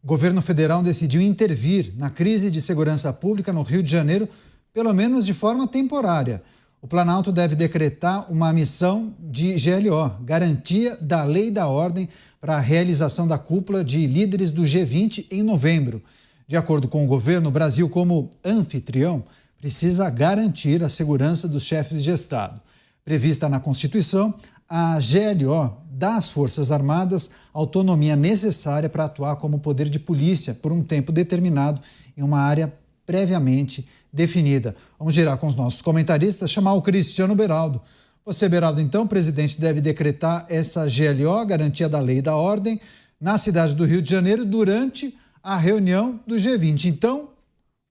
O governo federal decidiu intervir na crise de segurança pública no Rio de Janeiro, pelo menos de forma temporária. O Planalto deve decretar uma missão de GLO, Garantia da Lei e da Ordem, para a realização da cúpula de líderes do G20 em novembro. De acordo com o governo, o Brasil, como anfitrião, precisa garantir a segurança dos chefes de Estado. Prevista na Constituição, a GLO dá às Forças Armadas a autonomia necessária para atuar como poder de polícia por um tempo determinado em uma área previamente definida. Vamos girar com os nossos comentaristas, chamar o Cristiano Beraldo. Você, Beraldo, então, o presidente deve decretar essa GLO, Garantia da Lei e da Ordem, na cidade do Rio de Janeiro durante a reunião do G20. Então,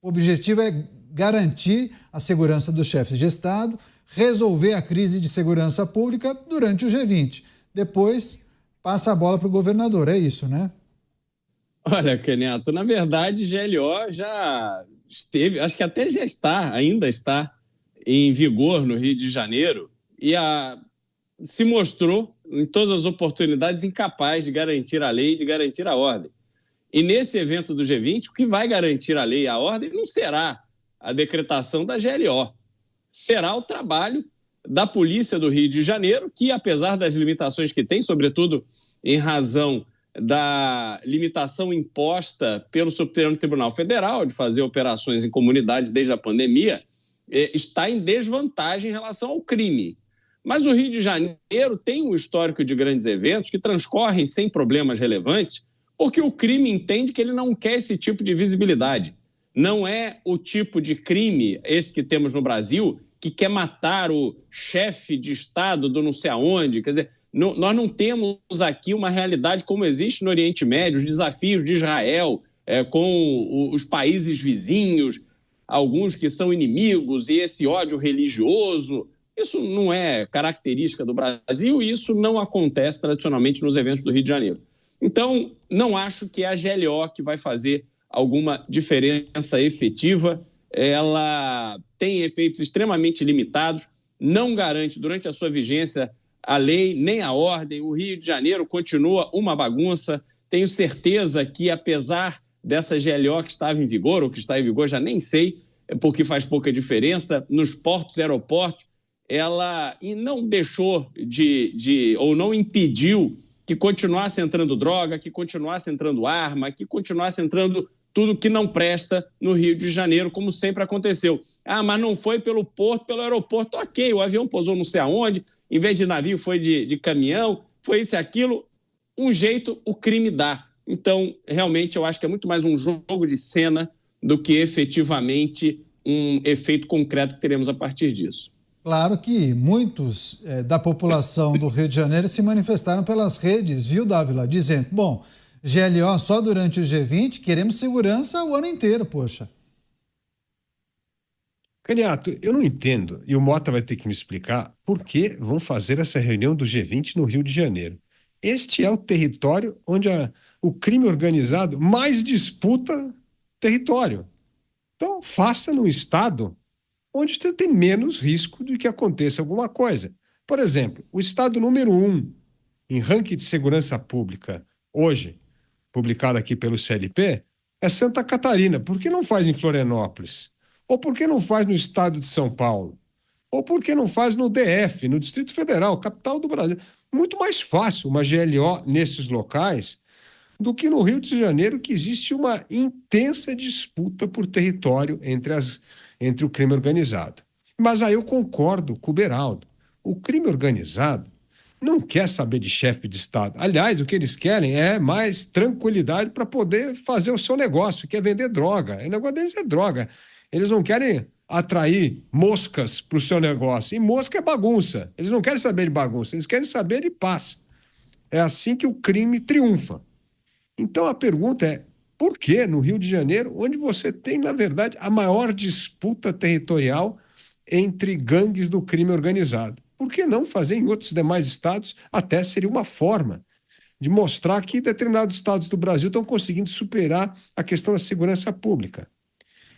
o objetivo é garantir a segurança dos chefes de Estado, resolver a crise de segurança pública durante o G20. Depois, passa a bola para o governador, é isso, né? Olha, Caniato, na verdade, GLO já esteve, acho que até já está, ainda está em vigor no Rio de Janeiro e se mostrou, em todas as oportunidades, incapaz de garantir a lei e de garantir a ordem. E nesse evento do G20, o que vai garantir a lei e a ordem não será a decretação da GLO, será o trabalho da Polícia do Rio de Janeiro, que, apesar das limitações que tem, sobretudo em razão da limitação imposta pelo Supremo Tribunal Federal de fazer operações em comunidades desde a pandemia, está em desvantagem em relação ao crime. Mas o Rio de Janeiro tem um histórico de grandes eventos que transcorrem sem problemas relevantes, porque o crime entende que ele não quer esse tipo de visibilidade. Não é o tipo de crime, esse que temos no Brasil, que quer matar o chefe de Estado do não sei aonde. Quer dizer, nós não temos aqui uma realidade como existe no Oriente Médio, os desafios de Israel com os países vizinhos, alguns que são inimigos, e esse ódio religioso. Isso não é característica do Brasil e isso não acontece tradicionalmente nos eventos do Rio de Janeiro. Então, não acho que é a GLO que vai fazer alguma diferença efetiva. Ela tem efeitos extremamente limitados, não garante durante a sua vigência a lei nem a ordem. O Rio de Janeiro continua uma bagunça. Tenho certeza que, apesar dessa GLO que estava em vigor, ou que está em vigor, já nem sei, porque faz pouca diferença, nos portos e aeroportos, ela não deixou ou não impediu que continuasse entrando droga, que continuasse entrando arma, que continuasse entrando tudo que não presta no Rio de Janeiro, como sempre aconteceu. Mas não foi pelo porto, pelo aeroporto. Ok, o avião pousou não sei aonde, em vez de navio foi de caminhão, foi isso e aquilo. Um jeito o crime dá. Então, realmente, eu acho que é muito mais um jogo de cena do que efetivamente um efeito concreto que teremos a partir disso. Claro que muitos da população do Rio de Janeiro se manifestaram pelas redes, viu, Dávila? Dizendo, bom, GLO só durante o G20, queremos segurança o ano inteiro, poxa. Caniato, eu não entendo, e o Mota vai ter que me explicar, por que vão fazer essa reunião do G20 no Rio de Janeiro. Este é o território onde o crime organizado mais disputa território. Então, faça no estado onde você tem menos risco de que aconteça alguma coisa. Por exemplo, o estado número 1 em ranking de segurança pública, hoje, publicado aqui pelo CLP, é Santa Catarina. Por que não faz em Florianópolis? Ou por que não faz no estado de São Paulo? Ou por que não faz no DF, no Distrito Federal, capital do Brasil? Muito mais fácil uma GLO nesses locais do que no Rio de Janeiro, que existe uma intensa disputa por território entre o crime organizado. Mas aí eu concordo com o Beraldo. O crime organizado não quer saber de chefe de Estado. Aliás, o que eles querem é mais tranquilidade para poder fazer o seu negócio, que é vender droga. O negócio deles é droga. Eles não querem atrair moscas para o seu negócio. E mosca é bagunça. Eles não querem saber de bagunça, eles querem saber de paz. É assim que o crime triunfa. Então a pergunta é, por que no Rio de Janeiro, onde você tem, na verdade, a maior disputa territorial entre gangues do crime organizado? Por que não fazer em outros demais estados? Até seria uma forma de mostrar que determinados estados do Brasil estão conseguindo superar a questão da segurança pública.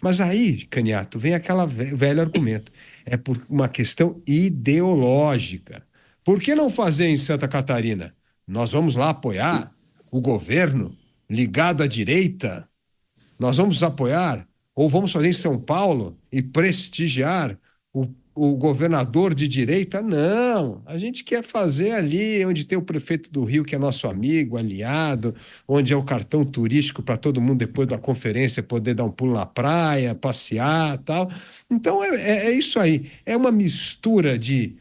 Mas aí, Caniato, vem aquele velho argumento. É por uma questão ideológica. Por que não fazer em Santa Catarina? Nós vamos lá apoiar o governo ligado à direita? Nós vamos apoiar, ou vamos fazer em São Paulo e prestigiar o governador de direita? Não, a gente quer fazer ali onde tem o prefeito do Rio, que é nosso amigo, aliado, onde é o cartão turístico para todo mundo depois da conferência poder dar um pulo na praia, passear, tal. Então é isso aí, é uma mistura de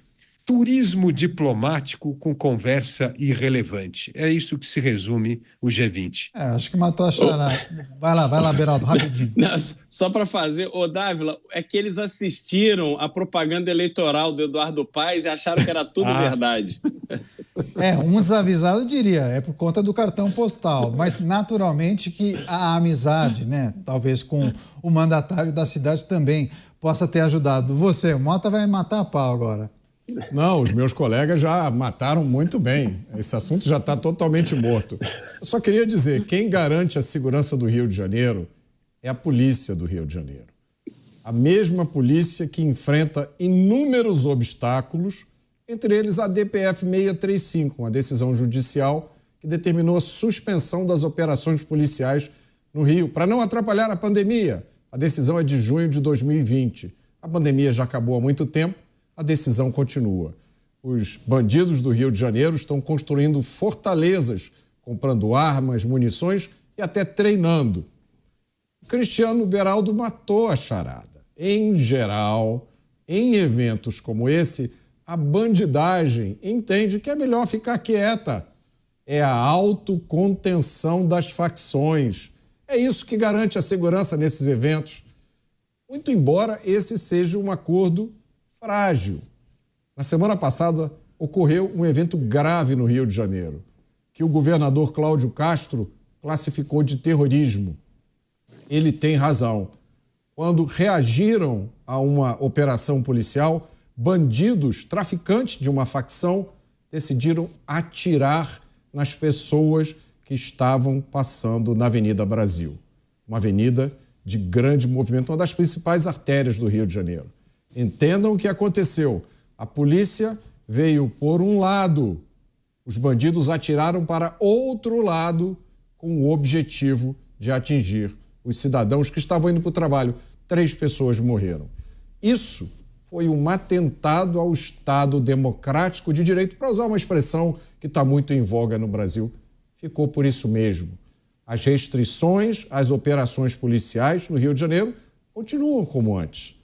turismo diplomático com conversa irrelevante. É isso que se resume o G20. Acho que matou a charada. Vai lá, Beraldo, rapidinho. Não, só para fazer, Dávila, é que eles assistiram a propaganda eleitoral do Eduardo Paes e acharam que era tudo verdade. Um desavisado diria, é por conta do cartão postal, mas naturalmente que a amizade, né, talvez com o mandatário da cidade também possa ter ajudado. Você, o Mota vai matar a pau agora. Não, os meus colegas já mataram muito bem. Esse assunto já está totalmente morto. Eu só queria dizer, quem garante a segurança do Rio de Janeiro é a polícia do Rio de Janeiro. A mesma polícia que enfrenta inúmeros obstáculos, entre eles a DPF 635, uma decisão judicial que determinou a suspensão das operações policiais no Rio, para não atrapalhar a pandemia. A decisão é de junho de 2020. A pandemia já acabou há muito tempo. A decisão continua. Os bandidos do Rio de Janeiro estão construindo fortalezas, comprando armas, munições e até treinando. Cristiano Beraldo matou a charada. Em geral, em eventos como esse, a bandidagem entende que é melhor ficar quieta. É a autocontenção das facções. É isso que garante a segurança nesses eventos. Muito embora esse seja um acordo frágil. Na semana passada, ocorreu um evento grave no Rio de Janeiro, que o governador Cláudio Castro classificou de terrorismo. Ele tem razão. Quando reagiram a uma operação policial, bandidos, traficantes de uma facção, decidiram atirar nas pessoas que estavam passando na Avenida Brasil. Uma avenida de grande movimento, uma das principais artérias do Rio de Janeiro. Entendam o que aconteceu. A polícia veio por um lado, os bandidos atiraram para outro lado com o objetivo de atingir os cidadãos que estavam indo para o trabalho. 3 pessoas morreram. Isso foi um atentado ao Estado democrático de direito, para usar uma expressão que está muito em voga no Brasil. Ficou por isso mesmo. As restrições às operações policiais no Rio de Janeiro continuam como antes.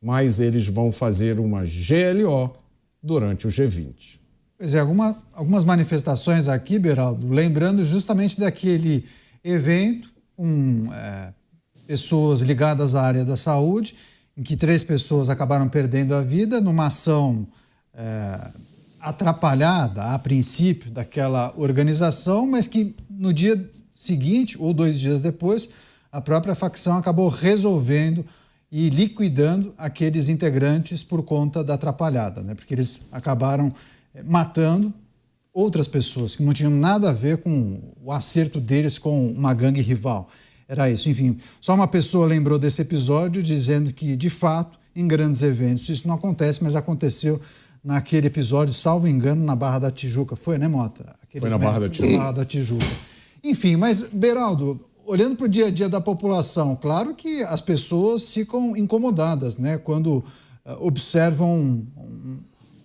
Mas eles vão fazer uma GLO durante o G20. Pois é, algumas manifestações aqui, Beraldo, lembrando justamente daquele evento com pessoas ligadas à área da saúde, em que 3 pessoas acabaram perdendo a vida numa ação atrapalhada, a princípio, daquela organização, mas que no dia seguinte, ou 2 dias depois, a própria facção acabou resolvendo e liquidando aqueles integrantes por conta da atrapalhada, né? Porque eles acabaram matando outras pessoas que não tinham nada a ver com o acerto deles com uma gangue rival. Era isso. Enfim, só uma pessoa lembrou desse episódio dizendo que, de fato, em grandes eventos isso não acontece, mas aconteceu naquele episódio, salvo engano, na Barra da Tijuca. Foi, né, Mota? Foi na Barra da Tijuca. Barra da Tijuca. Enfim, mas, Beraldo, olhando para o dia a dia da população, claro que as pessoas ficam incomodadas, né, quando observam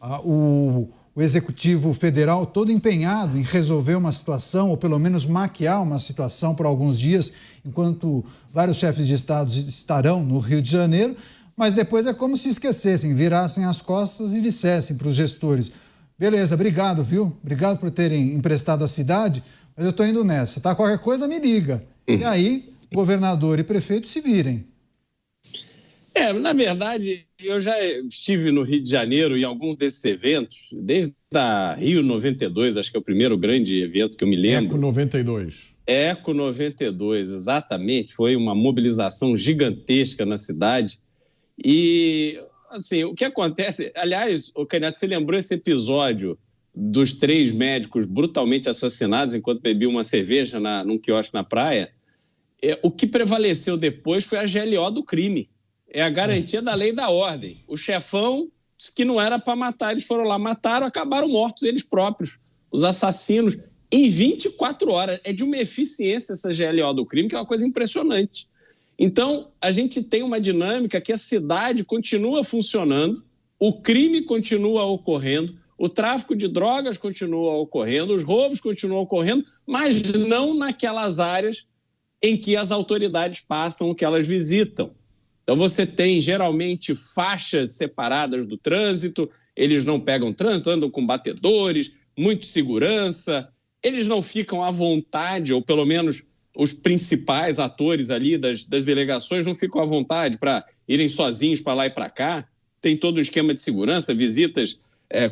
o Executivo Federal todo empenhado em resolver uma situação, ou pelo menos maquiar uma situação por alguns dias, enquanto vários chefes de estados estarão no Rio de Janeiro, mas depois é como se esquecessem, virassem as costas e dissessem para os gestores: beleza, obrigado, viu? Obrigado por terem emprestado a cidade, mas eu estou indo nessa, tá? Qualquer coisa me liga. E aí, governador e prefeito se virem. Na verdade, eu já estive no Rio de Janeiro em alguns desses eventos, desde a Rio 92, acho que é o primeiro grande evento que eu me lembro. Eco 92. Eco 92, exatamente. Foi uma mobilização gigantesca na cidade. E, assim, o que acontece... Aliás, Canhoto, você lembrou esse episódio dos 3 médicos brutalmente assassinados enquanto bebiam uma cerveja num quiosque na praia? O que prevaleceu depois foi a GLO do crime. É a garantia da lei e da ordem. O chefão disse que não era para matar, eles foram lá, mataram, acabaram mortos eles próprios. Os assassinos em 24 horas. É de uma eficiência essa GLO do crime, que é uma coisa impressionante. Então, a gente tem uma dinâmica que a cidade continua funcionando, o crime continua ocorrendo, o tráfico de drogas continua ocorrendo, os roubos continuam ocorrendo, mas não naquelas áreas em que as autoridades passam, que elas visitam. Então, você tem, geralmente, faixas separadas do trânsito, eles não pegam trânsito, andam com batedores, muito segurança, eles não ficam à vontade, ou pelo menos os principais atores ali das delegações não ficam à vontade para irem sozinhos para lá e para cá. Tem todo um esquema de segurança, visitas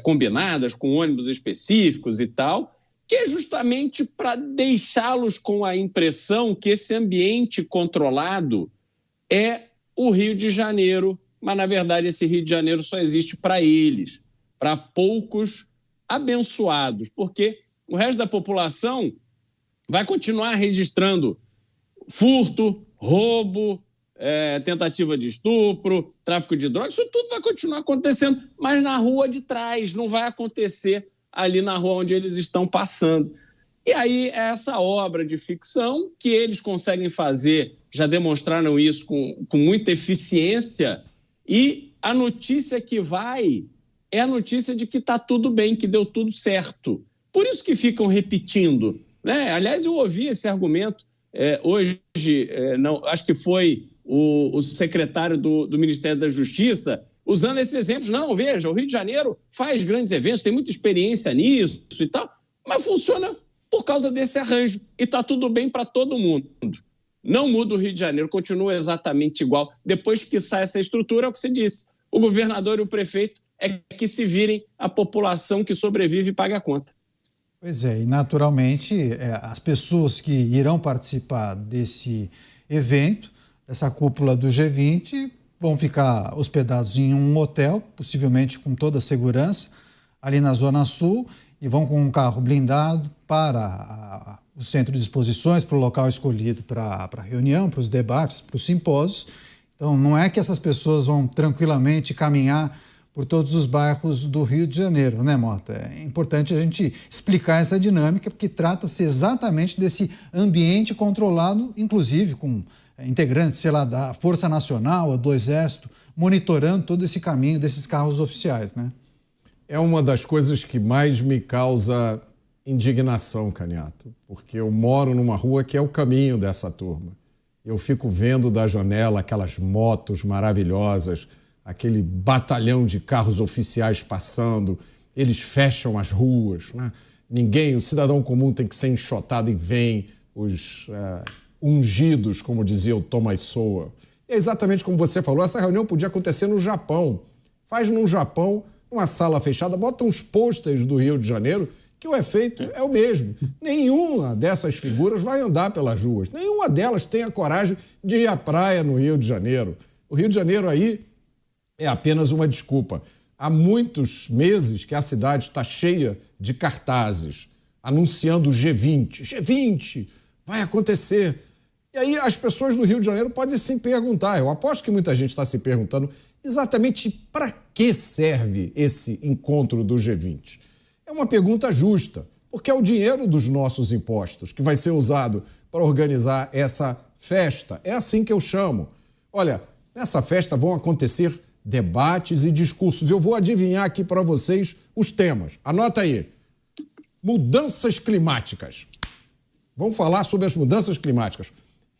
combinadas com ônibus específicos e tal, que é justamente para deixá-los com a impressão que esse ambiente controlado é o Rio de Janeiro, mas, na verdade, esse Rio de Janeiro só existe para eles, para poucos abençoados, porque o resto da população vai continuar registrando furto, roubo, tentativa de estupro, tráfico de drogas, isso tudo vai continuar acontecendo, mas na rua de trás, não vai acontecer ali na rua onde eles estão passando. E aí é essa obra de ficção que eles conseguem fazer, já demonstraram isso com muita eficiência, e a notícia que vai é a notícia de que está tudo bem, que deu tudo certo. Por isso que ficam repetindo, né? Aliás, eu ouvi esse argumento hoje, não, acho que foi o secretário do Ministério da Justiça, usando esses exemplos. Não, veja, o Rio de Janeiro faz grandes eventos, tem muita experiência nisso e tal, mas funciona por causa desse arranjo e está tudo bem para todo mundo. Não muda o Rio de Janeiro, continua exatamente igual. Depois que sai essa estrutura, é o que você disse, o governador e o prefeito é que se virem, a população que sobrevive e paga a conta. Pois é, e naturalmente as pessoas que irão participar desse evento, essa cúpula do G20, vão ficar hospedados em um hotel, possivelmente com toda a segurança, ali na Zona Sul, e vão com um carro blindado para o centro de exposições, para o local escolhido para a reunião, para os debates, para os simpósios. Então, não é que essas pessoas vão tranquilamente caminhar por todos os bairros do Rio de Janeiro, né, Mota? É importante a gente explicar essa dinâmica, porque trata-se exatamente desse ambiente controlado, inclusive com integrantes, sei lá, da Força Nacional ou do Exército, monitorando todo esse caminho desses carros oficiais, né? É uma das coisas que mais me causa indignação, Caniato, porque eu moro numa rua que é o caminho dessa turma. Eu fico vendo da janela aquelas motos maravilhosas, aquele batalhão de carros oficiais passando, eles fecham as ruas, né? Ninguém, o cidadão comum tem que ser enxotado e vem os ungidos, como dizia o Thomas Sowell. E é exatamente como você falou, essa reunião podia acontecer no Japão. Faz no Japão, uma sala fechada, bota uns pôsteres do Rio de Janeiro, que o efeito é o mesmo. Nenhuma dessas figuras vai andar pelas ruas, nenhuma delas tem a coragem de ir à praia no Rio de Janeiro. O Rio de Janeiro aí é apenas uma desculpa. Há muitos meses que a cidade está cheia de cartazes anunciando o G20. G20 vai acontecer. E aí as pessoas do Rio de Janeiro podem se perguntar, eu aposto que muita gente está se perguntando, exatamente para que serve esse encontro do G20? É uma pergunta justa, porque é o dinheiro dos nossos impostos que vai ser usado para organizar essa festa. É assim que eu chamo. Olha, nessa festa vão acontecer debates e discursos. Eu vou adivinhar aqui para vocês os temas. Anota aí. Mudanças climáticas. Vamos falar sobre as mudanças climáticas.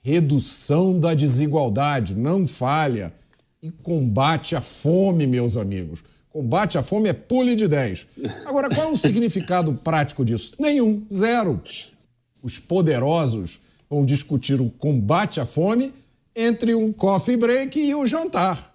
Redução da desigualdade, não falha. E combate à fome, meus amigos. Combate à fome é pule de 10. Agora, qual é o significado prático disso? Nenhum, zero. Os poderosos vão discutir o combate à fome entre um coffee break e o jantar.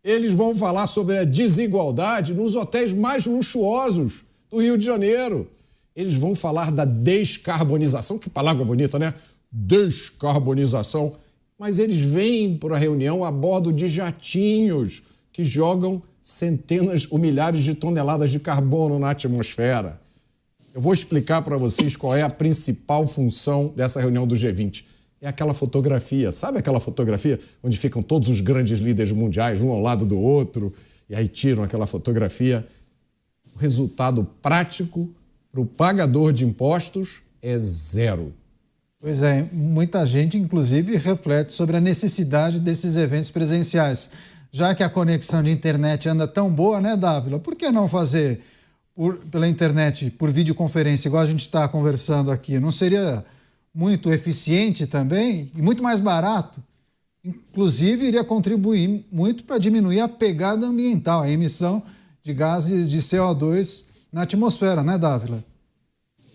Eles vão falar sobre a desigualdade nos hotéis mais luxuosos do Rio de Janeiro. Eles vão falar da descarbonização, que palavra bonita, né? Descarbonização. Mas eles vêm para a reunião a bordo de jatinhos que jogam centenas ou milhares de toneladas de carbono na atmosfera. Eu vou explicar para vocês qual é a principal função dessa reunião do G20. É aquela fotografia, sabe aquela fotografia onde ficam todos os grandes líderes mundiais, um ao lado do outro, e aí tiram aquela fotografia? O resultado prático Para o pagador de impostos, é zero. Pois é, muita gente, inclusive, reflete sobre a necessidade desses eventos presenciais. Já que a conexão de internet anda tão boa, né, Dávila? Por que não fazer pela internet, por videoconferência, igual a gente está conversando aqui? Não seria muito eficiente também e muito mais barato? Inclusive, iria contribuir muito para diminuir a pegada ambiental, a emissão de gases de CO2 na atmosfera, né, Dávila?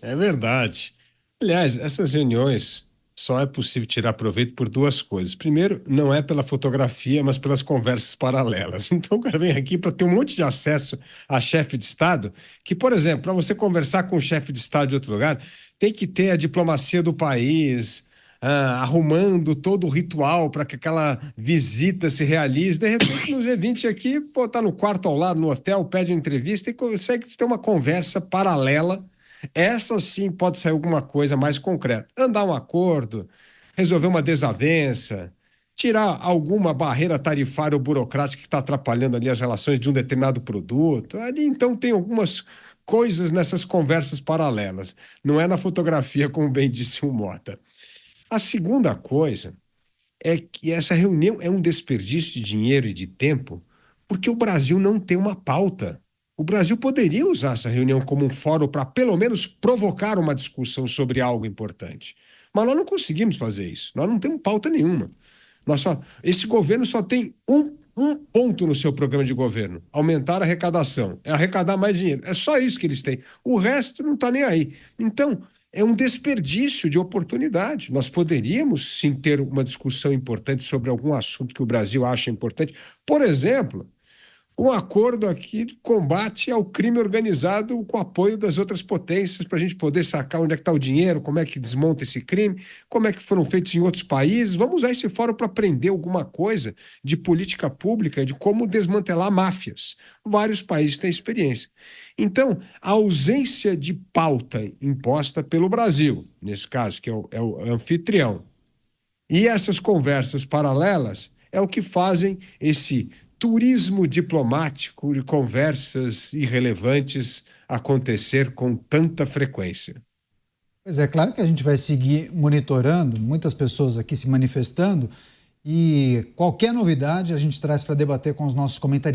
É verdade. Aliás, essas reuniões só é possível tirar proveito por duas coisas. Primeiro, não é pela fotografia, mas pelas conversas paralelas. Então, o cara vem aqui para ter um monte de acesso a chefe de Estado, que, por exemplo, para você conversar com o chefe de Estado de outro lugar, tem que ter a diplomacia do país, arrumando todo o ritual para que aquela visita se realize. De repente, no G20 aqui, pô, tá no quarto ao lado, no hotel, pede uma entrevista e consegue ter uma conversa paralela. Essa sim pode sair alguma coisa mais concreta. Andar um acordo, resolver uma desavença, tirar alguma barreira tarifária ou burocrática que está atrapalhando ali as relações de um determinado produto. Ali, então, tem algumas coisas nessas conversas paralelas. Não é na fotografia, como bem disse o Mota. A segunda coisa é que essa reunião é um desperdício de dinheiro e de tempo, porque o Brasil não tem uma pauta. O Brasil poderia usar essa reunião como um fórum para, pelo menos, provocar uma discussão sobre algo importante. Mas nós não conseguimos fazer isso. Nós não temos pauta nenhuma. Esse governo só tem um ponto no seu programa de governo: aumentar a arrecadação. É arrecadar mais dinheiro. É só isso que eles têm. O resto não está nem aí. Então, é um desperdício de oportunidade. Nós poderíamos, sim, ter uma discussão importante sobre algum assunto que o Brasil acha importante. Por exemplo, um acordo aqui de combate ao crime organizado com apoio das outras potências para a gente poder sacar onde é que está o dinheiro, como é que desmonta esse crime, como é que foram feitos em outros países. Vamos usar esse fórum para aprender alguma coisa de política pública, de como desmantelar máfias. Vários países têm experiência. Então, a ausência de pauta imposta pelo Brasil, nesse caso, que é o anfitrião, e essas conversas paralelas é o que fazem esse turismo diplomático de conversas irrelevantes acontecer com tanta frequência. Pois é, claro que a gente vai seguir monitorando, muitas pessoas aqui se manifestando, e qualquer novidade a gente traz para debater com os nossos comentaristas.